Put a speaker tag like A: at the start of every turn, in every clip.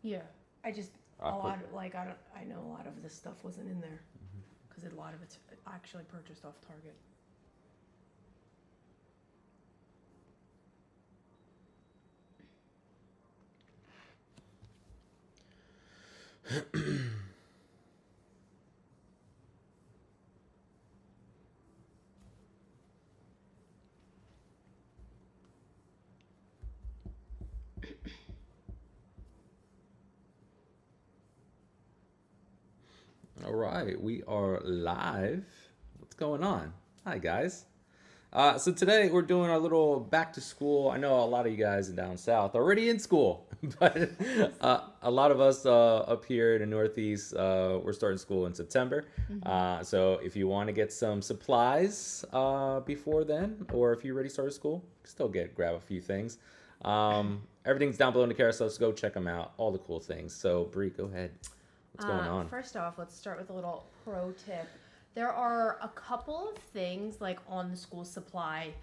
A: Yeah, I just a
B: I'll put.
A: lot of, like I know a lot of this stuff wasn't in there because a lot of it's actually purchased off Target.
B: All right, we are live. What's going on? Hi, guys. So today we're doing our little back to school. I know a lot of you guys down south are already in school, but a lot of us up here in the Northeast, we're starting school in September.
A: Mm-hmm.
B: So if you want to get some supplies before then, or if you already started school, still grab a few things. Everything's down below in the carousel, so go check them out. All the cool things. So Bree, go ahead. What's going on?
A: First off, let's start with a little pro tip. There are a couple of things like on the school supply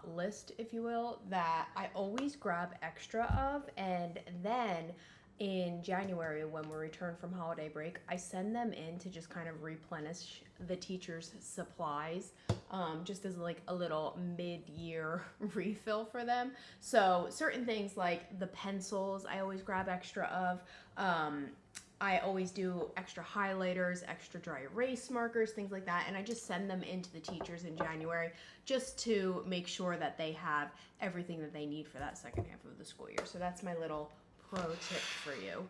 A: list, if you will, that I always grab extra of, and then in January when we return from holiday break, I send them in to just kind of replenish the teachers' supplies, just as like a little mid-year refill for them. So certain things like the pencils, I always grab extra of. I always do extra highlighters, extra dry erase markers, things like that, and I just send them into the teachers in January just to make sure that they have everything that they need for that second half of the school year. So that's my little pro tip for you.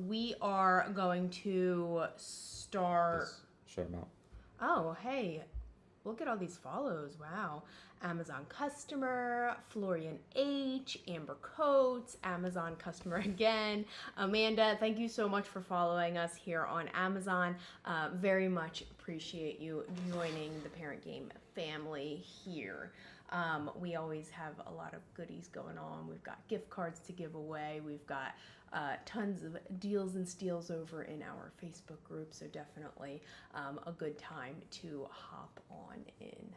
A: We are going to start.
B: Just shut them out.
A: Oh, hey, look at all these follows. Wow. Amazon customer, Florian H, Amber Coates, Amazon customer again. Amanda, thank you so much for following us here on Amazon. Very much appreciate you joining the Parent Game family here. We always have a lot of goodies going on. We've got gift cards to give away. We've got tons of deals and steals over in our Facebook group. So definitely a good time to hop on in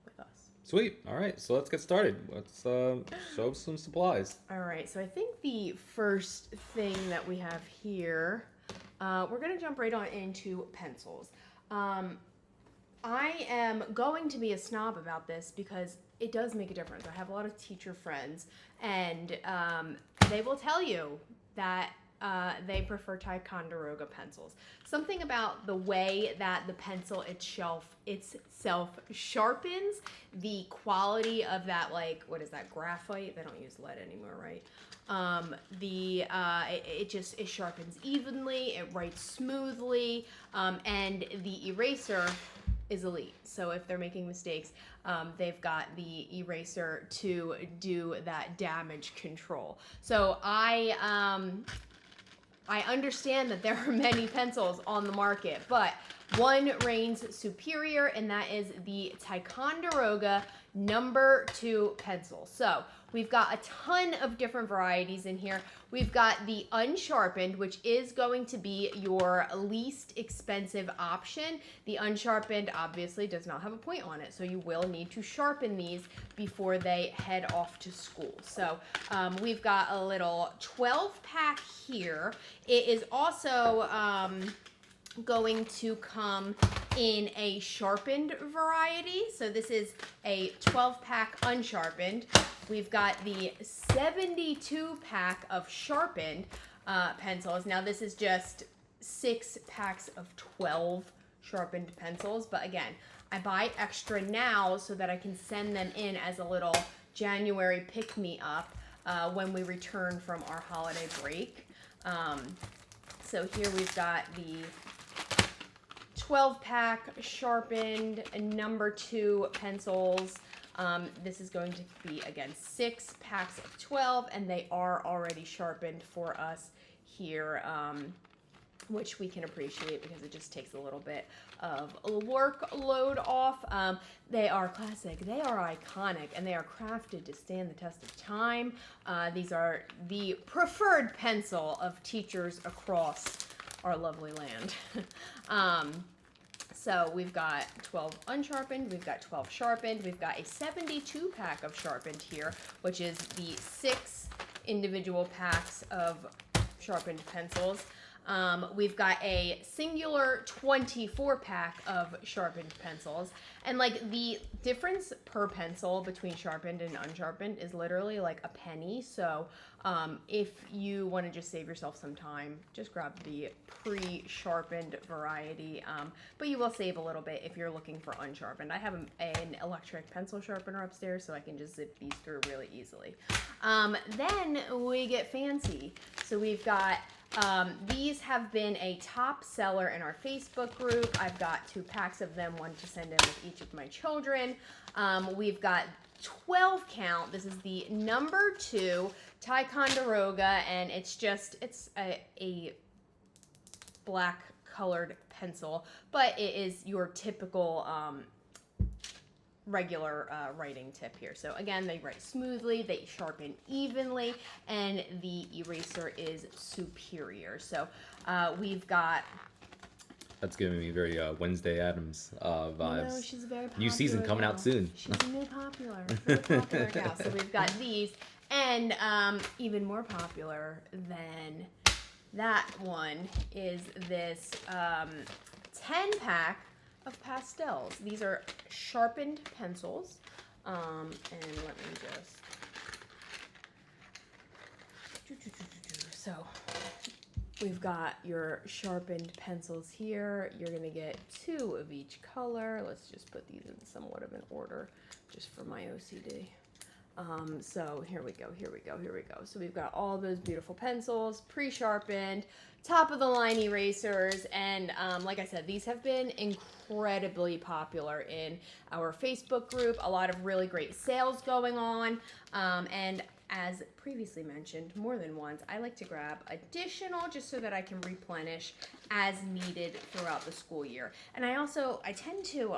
A: with us.
B: Sweet. All right, so let's get started. Let's show some supplies.
A: All right, so I think the first thing that we have here, we're going to jump right on into pencils. I am going to be a snob about this because it does make a difference. I have a lot of teacher friends, and they will tell you that they prefer Ticonderoga pencils. Something about the way that the pencil itself sharpens, the quality of that, like, what is that, graphite? They don't use lead anymore, right? It sharpens evenly, it writes smoothly, and the eraser is elite. So if they're making mistakes, they've got the eraser to do that damage control. So I understand that there are many pencils on the market, but one reigns superior, and that is the Ticonderoga #2 pencil. So we've got a ton of different varieties in here. We've got the unsharpened, which is going to be your least expensive option. The unsharpened obviously does not have a point on it, so you will need to sharpen these before they head off to school. So we've got a little 12-pack here. It is also going to come in a sharpened variety. So this is a 12-pack unsharpened. We've got the 72-pack of sharpened pencils. Now this is just 6 packs of 12 sharpened pencils, but again, I buy extra now so that I can send them in as a little January pick-me-up when we return from our holiday break. So here we've got the 12-pack sharpened #2 pencils. This is going to be, again, 6 packs of 12, and they are already sharpened for us here, which we can appreciate because it just takes a little bit of workload off. They are classic, they are iconic, and they are crafted to stand the test of time. These are the preferred pencil of teachers across our lovely land. So we've got 12 unsharpened, we've got 12 sharpened, we've got a 72-pack of sharpened here, which is the 6 individual packs of sharpened pencils. We've got a singular 24 pack of sharpened pencils. And like the difference per pencil between sharpened and unsharpened is literally like a penny. So if you want to just save yourself some time, just grab the pre-sharpened variety. But you will save a little bit if you're looking for unsharpened. I have an electric pencil sharpener upstairs, so I can just zip these through really easily. Then we get fancy. So we've got these have been a top seller in our Facebook group. I've got 2 packs of them, one to send in with each of my children. We've got 12 count. This is the number 2 Ticonderoga, and it's a black colored pencil, but it is your typical regular writing tip here. So again, they write smoothly, they sharpen evenly, and the eraser is superior. So we've got...
B: That's giving me very Wednesday Addams vibes.
A: No, she's very popular.
B: New season coming out soon.
A: She's a new very popular gal. So we've got these, and even more popular than that one is this 10 pack of pastels. These are sharpened pencils. And let me just... So we've got your sharpened pencils here. You're going to get 2 of each color. Let's just put these in somewhat of an order just for my OCD. So here we go. So we've got all those beautiful pencils, pre-sharpened, top of the line erasers, and like I said, these have been incredibly popular in our Facebook group. A lot of really great sales going on, and as previously mentioned more than once, I like to grab additional just so that I can replenish as needed throughout the school year. And I tend to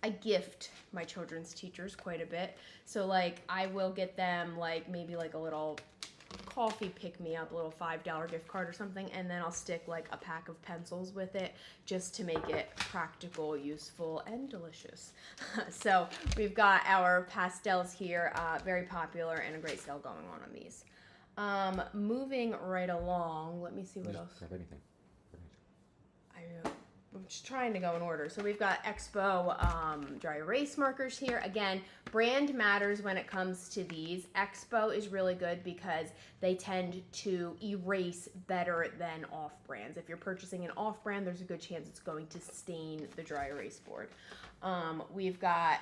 A: I gift my children's teachers quite a bit. So like I will get them like maybe like a little coffee pick-me-up, a little $5 gift card or something, and then I'll stick like a pack of pencils with it just to make it practical, useful, and delicious. So we've got our pastels here, very popular, and a great sale going on these. Moving right along, let me see what else.
B: Grab anything.
A: I'm just trying to go in order. So we've got Expo dry erase markers here. Again, brand matters when it comes to these. Expo is really good because they tend to erase better than off brands. If you're purchasing an off brand, there's a good chance it's going to stain the dry erase board. We've got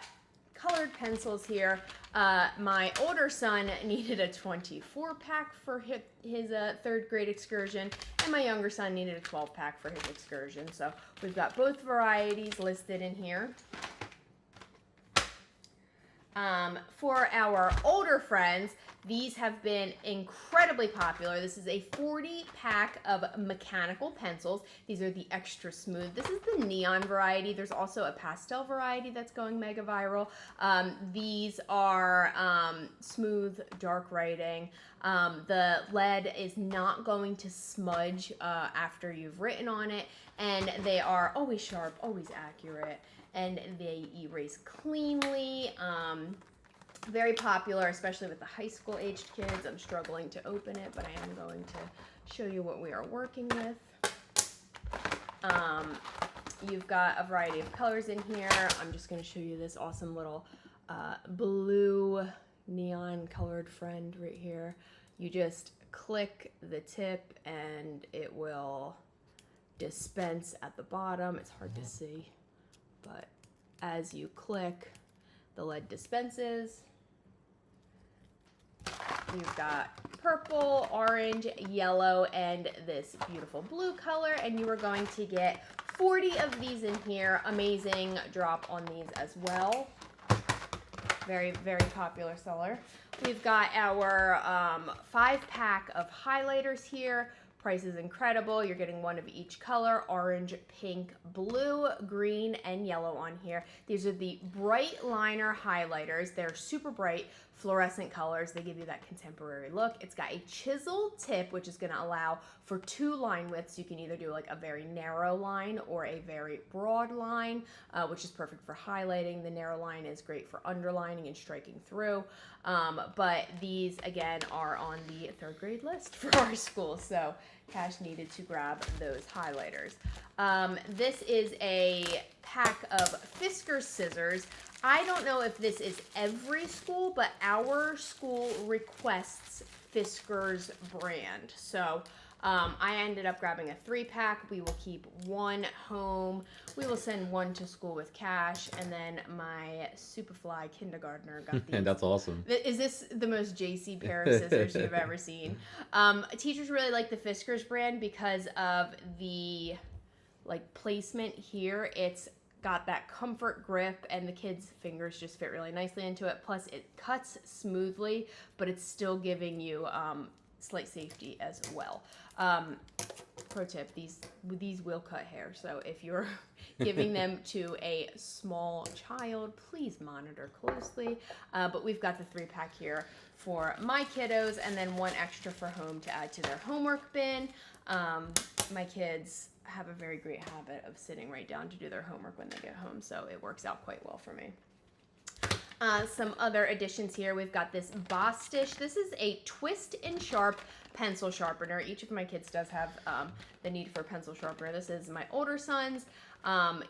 A: colored pencils here. My older son needed a 24 pack for his 3rd grade excursion, and my younger son needed a 12 pack for his excursion. So we've got both varieties listed in here. For our older friends, these have been incredibly popular. This is a 40 pack of mechanical pencils. These are the extra smooth. This is the neon variety. There's also a pastel variety that's going mega viral. These are smooth, dark writing. The lead is not going to smudge after you've written on it, and they are always sharp, always accurate, and they erase cleanly. Very popular, especially with the high school aged kids. I'm struggling to open it, but I am going to show you what we are working with. You've got a variety of colors in here. I'm just going to show you this awesome little blue neon colored friend right here. You just click the tip and it will dispense at the bottom. It's hard to see, but as you click, the lead dispenses. You've got purple, orange, yellow, and this beautiful blue color, and you are going to get 40 of these in here. Amazing drop on these as well. Very, very popular seller. We've got our 5-pack of highlighters here. Price is incredible. You're getting 1 of each color: orange, pink, blue, green, and yellow on here. These are the Bright Liner highlighters. They're super bright, fluorescent colors. They give you that contemporary look. It's got a chisel tip, which is going to allow for 2 line widths. You can either do like a very narrow line or a very broad line, which is perfect for highlighting. The narrow line is great for underlining and striking through. But these, again, are on the 3rd grade list for our school. So Cash needed to grab those highlighters. This is a pack of Fiskars scissors. I don't know if this is every school, but our school requests Fiskars brand. So I ended up grabbing a 3-pack. We will keep 1 home. We will send 1 to school with Cash, and then my Superfly kindergartner got these.
B: That's awesome.
A: Is this the most JC pair of scissors you've ever seen? Teachers really like the Fiskars brand because of the placement here. It's got that comfort grip, and the kids' fingers just fit really nicely into it. Plus, it cuts smoothly, but it's still giving you slight safety as well. Pro tip, these will cut hair, so if you're giving them to a small child, please monitor closely. But we've got the 3-pack here for my kiddos, and then 1 extra for home to add to their homework bin. My kids have a very great habit of sitting right down to do their homework when they get home, so it works out quite well for me. Some other additions here. We've got this Bostish. This is a twist and sharp pencil sharpener. Each of my kids does have the need for a pencil sharpener. This is my older son's.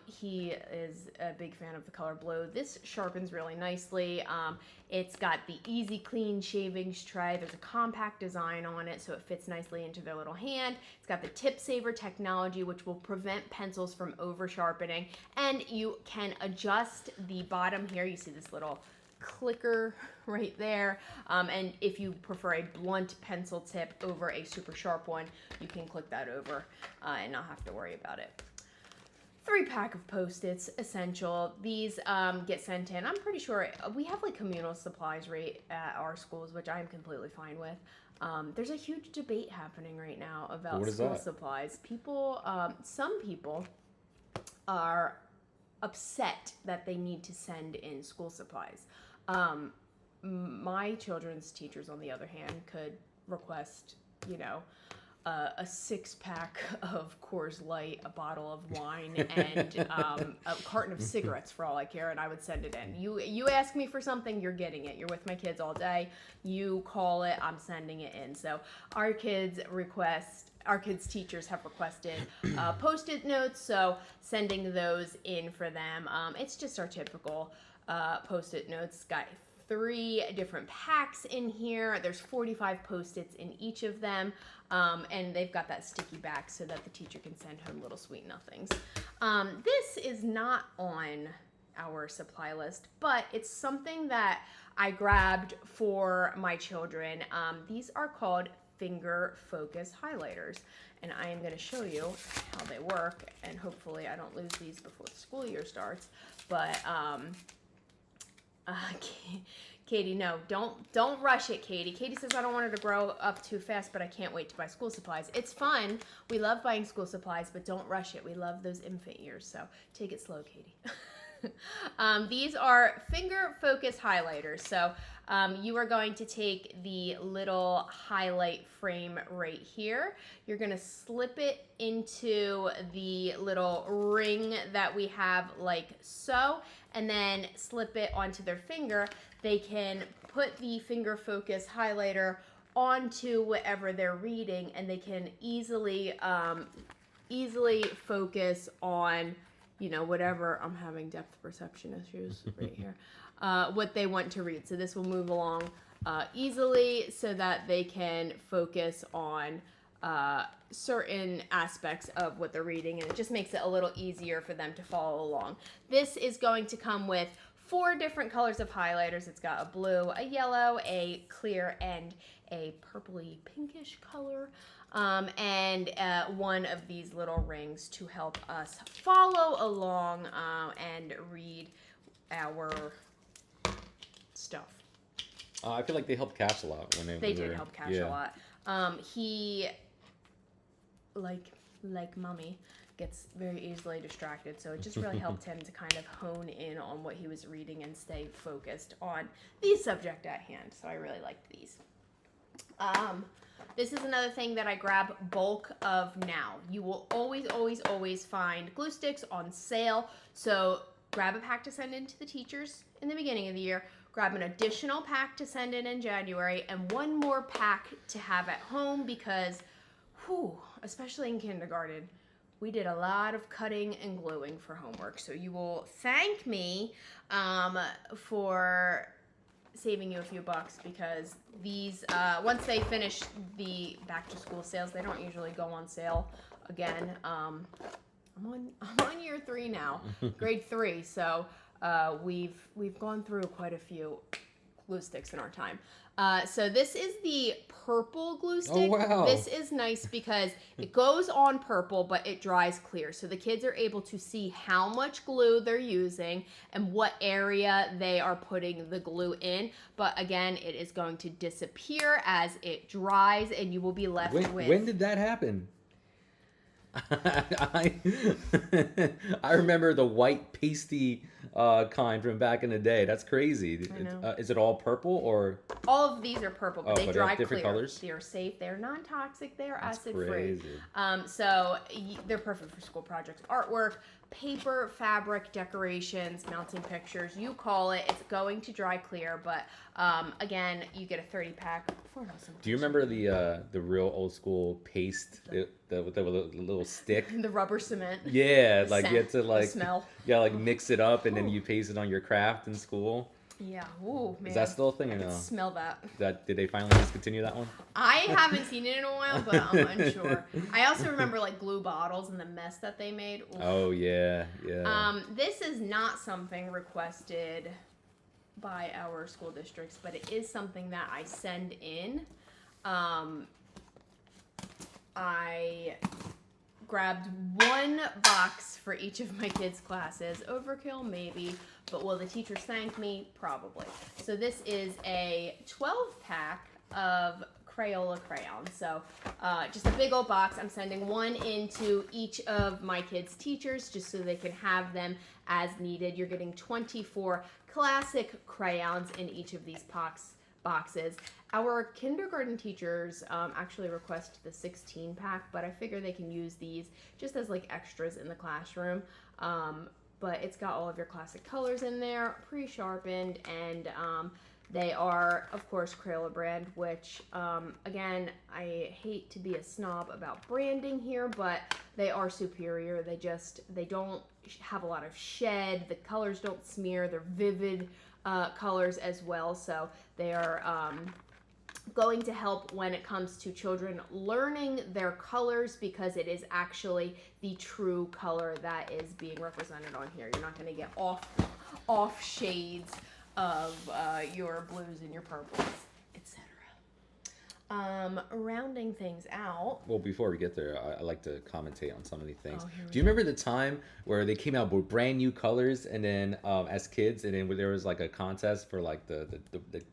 A: He is a big fan of the color blue. This sharpens really nicely. It's got the easy clean shavings tray. There's a compact design on it, so it fits nicely into their little hand. It's got the tip saver technology, which will prevent pencils from over sharpening. And you can adjust the bottom here. You see this little clicker right there, and if you prefer a blunt pencil tip over a super sharp one, you can click that over and not have to worry about it. 3-pack of Post-its, essential. These get sent in. I'm pretty sure we have communal supplies rate at our schools, which I am completely fine with. There's a huge debate happening right now about school supplies. People, some people are upset that they need to send in school supplies. My children's teachers, on the other hand, could request, a 6-pack of Coors Light, a bottle of wine, and a carton of cigarettes for all I care, and I would send it in. You ask me for something, you're getting it. You're with my kids all day. You call it, I'm sending it in. So our kids' teachers have requested Post-it notes, so sending those in for them. It's just our typical Post-it notes. Got 3 different packs in here. There's 45 Post-its in each of them, and they've got that sticky back so that the teacher can send home little sweet nothings. This is not on our supply list, but it's something that I grabbed for my children. These are called Finger Focus Highlighters, and I am going to show you how they work, and hopefully I don't lose these before the school year starts. But Katie, no, don't rush it, Katie. Katie says I don't want her to grow up too fast, but I can't wait to buy school supplies. It's fun. We love buying school supplies, but don't rush it. We love those infant years, so take it slow, Katie. These are Finger Focus Highlighters. So you are going to take the little highlight frame right here. You're going to slip it into the little ring that we have like so, and then slip it onto their finger. They can put the Finger Focus highlighter onto whatever they're reading, and they can easily focus on, whatever. I'm having depth perception issues right here. What they want to read. So this will move along easily so that they can focus on certain aspects of what they're reading, and it just makes it a little easier for them to follow along. This is going to come with 4 different colors of highlighters. It's got a blue, a yellow, a clear, and a purpley pinkish color. And one of these little rings to help us follow along and read our stuff.
B: I feel like they helped Cash a lot when
A: they did help Cash a lot. He, like mommy, gets very easily distracted. So it just really helped him to kind of hone in on what he was reading and stay focused on the subject at hand. So I really liked these. This is another thing that I grab bulk of now. You will always, always, always find glue sticks on sale. So grab a pack to send in to the teachers in the beginning of the year. Grab an additional pack to send in January, and one more pack to have at home because, especially in kindergarten, we did a lot of cutting and gluing for homework. So you will thank me for saving you a few bucks, because these, once they finish the back to school sales, they don't usually go on sale again. I'm on year 3 now, grade 3. So we've gone through quite a few glue sticks in our time. So this is the purple glue stick.
B: Oh, wow.
A: This is nice because it goes on purple, but it dries clear. So the kids are able to see how much glue they're using and what area they are putting the glue in. But again, it is going to disappear as it dries, and you will be left with...
B: When did that happen? I remember the white pasty kind from back in the day. That's crazy.
A: I know.
B: Is it all purple or?
A: All of these are purple, but they
B: but
A: dry
B: have different
A: clear.
B: colors?
A: They're safe. They're non-toxic. They're
B: That's
A: acid-free.
B: crazy.
A: So they're perfect for school projects, artwork, paper, fabric, decorations, mounting pictures. You call it. It's going to dry clear, but again, you get a 30-pack for an awesome.
B: Do you remember the real old school paste with the little stick?
A: The rubber cement?
B: Yeah, like you had to
A: The
B: like
A: smell.
B: yeah, like mix it up and then you paste it on your craft in school.
A: Yeah. Ooh, man.
B: Is that still a thing or
A: I can
B: no?
A: smell that.
B: Did they finally discontinue that one?
A: I haven't seen it in a while, but I'm unsure. I also remember like glue bottles and the mess that they made. Oof.
B: Oh yeah, yeah.
A: This is not something requested by our school districts, but it is something that I send in. I grabbed one box for each of my kids' classes. Overkill, maybe, but will the teachers thank me? Probably. So this is a 12-pack of Crayola crayons. So just a big old box. I'm sending one into each of my kids' teachers just so they can have them as needed. You're getting 24 classic crayons in each of these boxes. Our kindergarten teachers actually request the 16-pack, but I figure they can use these just as like extras in the classroom. But it's got all of your classic colors in there, pre-sharpened, and they are, of course, Crayola brand, which, again, I hate to be a snob about branding here, but they are superior. They don't have a lot of shed. The colors don't smear. They're vivid colors as well, so they are going to help when it comes to children learning their colors, because it is actually the true color that is being represented on here. You're not going to get off shades of your blues and your purples, etc. Rounding things out.
B: Well, before we get there, I like to commentate on some of these things.
A: Oh, here we
B: Do you remember the time where they came out with brand new colors, and then as kids, and then there was like a contest for like the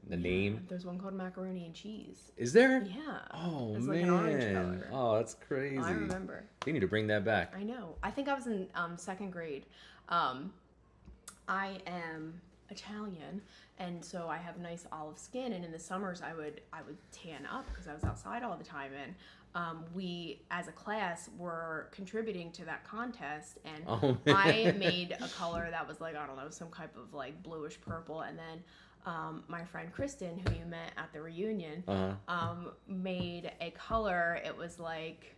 B: name?
A: There's one called macaroni and cheese.
B: Is there?
A: Yeah.
B: Oh
A: It's
B: man.
A: like an orange color.
B: Oh, that's crazy.
A: I remember.
B: They need to bring that back.
A: I know. I think I was in second grade. I am Italian, and so I have nice olive skin, and in the summers I would tan up because I was outside all the time, and we as a class were contributing to that contest, and
B: Oh, man.
A: I made a color that was like, I don't know, some type of like bluish purple, and then my friend Kristen, who you met at the reunion, made a color. It was like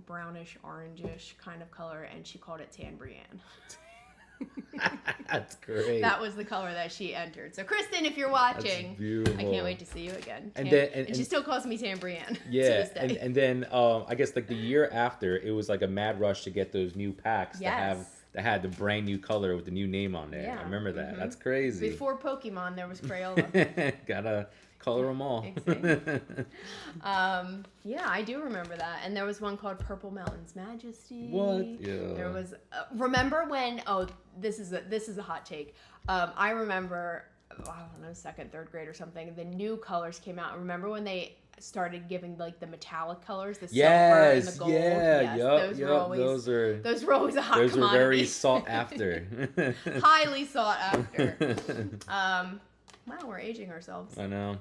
A: brownish orangish kind of color, and she called it Tan Brienne.
B: That's great.
A: That was the color that she entered. So Kristen, if you're watching,
B: That's beautiful.
A: I can't wait to see you again.
B: And
A: she still calls me Tan Brienne.
B: Yeah,
A: to this day.
B: and then I guess like the year after, it was like a mad rush to get those new packs that had the brand new color with the new name on there.
A: Yeah.
B: I remember that.
A: Mhm.
B: That's crazy.
A: Before Pokemon, there was Crayola.
B: Gotta color them all.
A: Exactly. Yeah, I do remember that. And there was one called Purple Mountain's Majesty.
B: What? Yeah.
A: There was. Remember when? Oh, this is a hot take. I remember. I don't know, second, third grade or something. The new colors came out. Remember when they started giving like the metallic colors, the silver and
B: Yes,
A: the gold.
B: yeah,
A: Yes,
B: yup,
A: those were
B: yup.
A: always
B: Those
A: a hot
B: were
A: commodity.
B: very sought after.
A: Highly sought after. Wow, we're aging ourselves.
B: I know.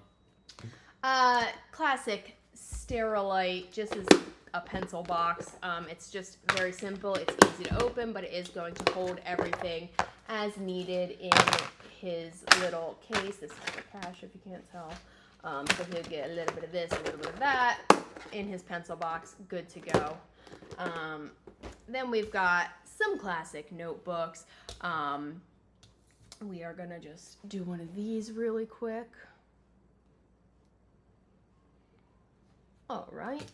A: Classic Sterilite, just as a pencil box. It's just very simple. It's easy to open, but it is going to hold everything as needed in his little case. This is for cash, if you can't tell. So he'll get a little bit of this, a little bit of that in his pencil box. Good to go. Then we've got some classic notebooks. We are going to just do one of these really quick. All right.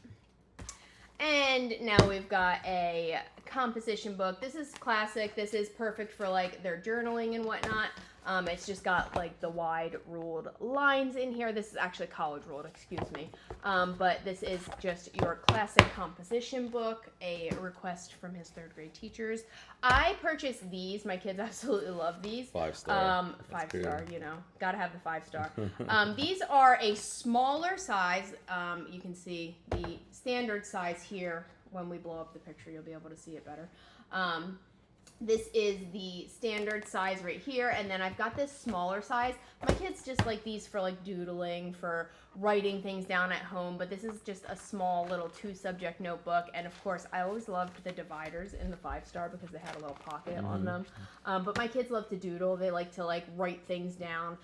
A: And now we've got a composition book. This is classic. This is perfect for like their journaling and whatnot. It's just got like the wide ruled lines in here. This is actually college ruled, excuse me. But this is just your classic composition book, a request from his 3rd grade teachers. I purchased these. My kids absolutely love these.
B: 5-star.
A: 5-star, you know, gotta have the 5-star. These are a smaller size. You can see the standard size here. When we blow up the picture, you'll be able to see it better. This is the standard size right here, and then I've got this smaller size. My kids just like these for like doodling, for writing things down at home, but this is just a small little 2-subject notebook. And of course, I always loved the dividers in the 5-star because they had a little pocket on them. But my kids love to doodle. They like to like write things down,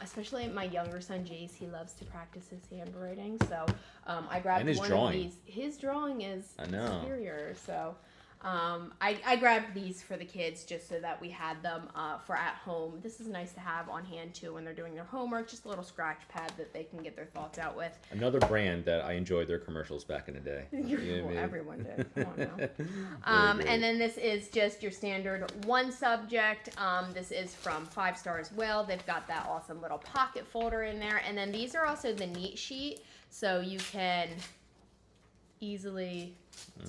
A: especially my younger son, Jace. He loves to practice his handwriting, so I grabbed
B: and his
A: one
B: drawing.
A: of these. His drawing is
B: I know.
A: superior, so... I grabbed these for the kids just so that we had them for at home. This is nice to have on hand too when they're doing their homework, just a little scratch pad that they can get their thoughts out with.
B: Another brand that I enjoyed their commercials back in the day.
A: Well, everyone did. Come on now. And then this is just your standard 1-subject. This is from 5-star as well. They've got that awesome little pocket folder in there. And then these are also the neat sheet, so you can easily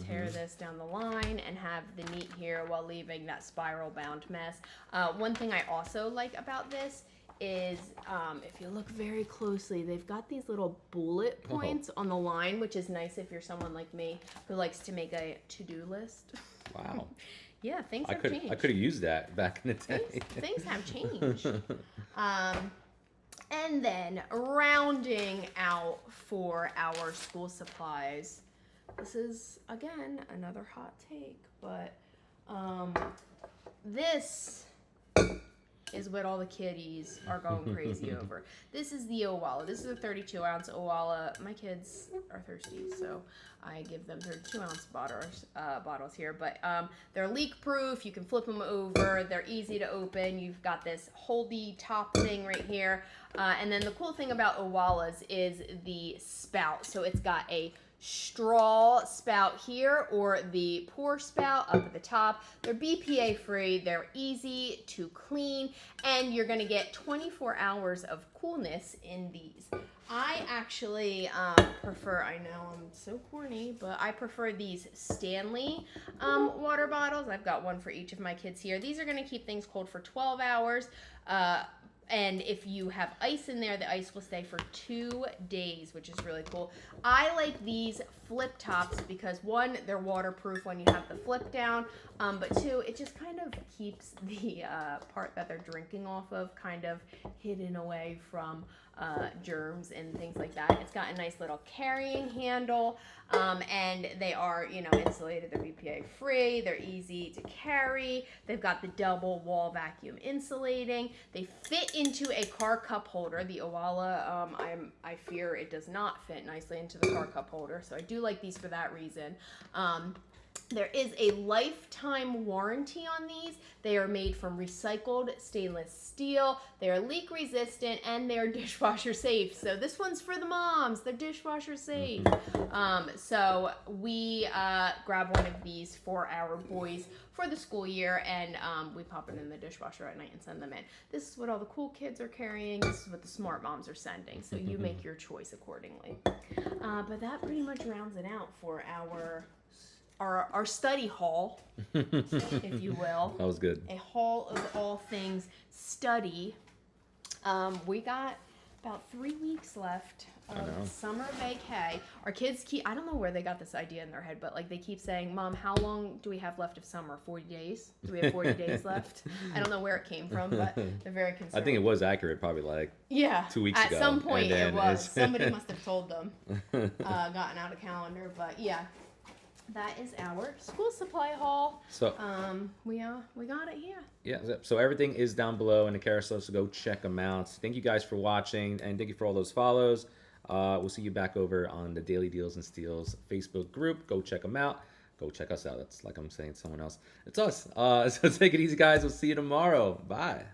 A: tear this down the line and have the neat here while leaving that spiral bound mess. One thing I also like about this is if you look very closely, they've got these little bullet points on the line, which is nice if you're someone like me who likes to make a to-do list.
B: Wow.
A: Yeah, things have changed.
B: I could have used that back in the day.
A: Things have changed. And then rounding out for our school supplies, this is, again, another hot take, but this is what all the kiddies are going crazy over. This is the Owala. This is a 32-ounce Owala. My kids are thirsty, so I give them 32-ounce bottles here. But they're leak-proof. You can flip them over. They're easy to open. You've got this holdy top thing right here. And then the cool thing about Owalas is the spout. So it's got a straw spout here or the pour spout up at the top. They're BPA free, they're easy to clean, and you're gonna get 24 hours of coolness in these. I actually prefer, I know I'm so corny, but I prefer these Stanley water bottles. I've got one for each of my kids here. These are gonna keep things cold for 12 hours. And if you have ice in there, the ice will stay for 2 days, which is really cool. I like these flip tops because 1, they're waterproof when you have the flip down, but 2, it just kind of keeps the part that they're drinking off of kind of hidden away from germs and things like that. It's got a nice little carrying handle, and they are, you know, insulated. They're BPA free. They're easy to carry. They've got the double wall vacuum insulating. They fit into a car cup holder. The Owala, I fear it does not fit nicely into the car cup holder, so I do like these for that reason. There is a lifetime warranty on these. They are made from recycled stainless steel. They are leak resistant and they're dishwasher safe. So this one's for the moms. They're dishwasher safe. So we grab one of these for our boys for the school year, and we pop it in the dishwasher at night and send them in. This is what all the cool kids are carrying. This is what the smart moms are sending. So you make your choice accordingly. But that pretty much rounds it out for our study hall, if you will.
B: That was good.
A: A hall of all things study. We got about 3 weeks left
B: I know.
A: of summer vacay. Our kids I don't know where they got this idea in their head, but like they keep saying, Mom, how long do we have left of summer? 40 days? Do we have 40 days left? I don't know where it came from, but they're very concerned.
B: I think it was accurate, probably like
A: yeah,
B: 2 weeks
A: at
B: ago.
A: some point
B: and then
A: it was.
B: it's-
A: Somebody must have told them, gotten out a calendar, but yeah. That is our school supply haul.
B: So
A: We got it here.
B: yeah, so everything is down below in the carousel, so go check them out. Thank you guys for watching, and thank you for all those follows. We'll see you back over on the Daily Deals and Steals Facebook group. Go check them out. Go check us out. That's like I'm saying to someone else. It's us. So take it easy, guys. We'll see you tomorrow. Bye.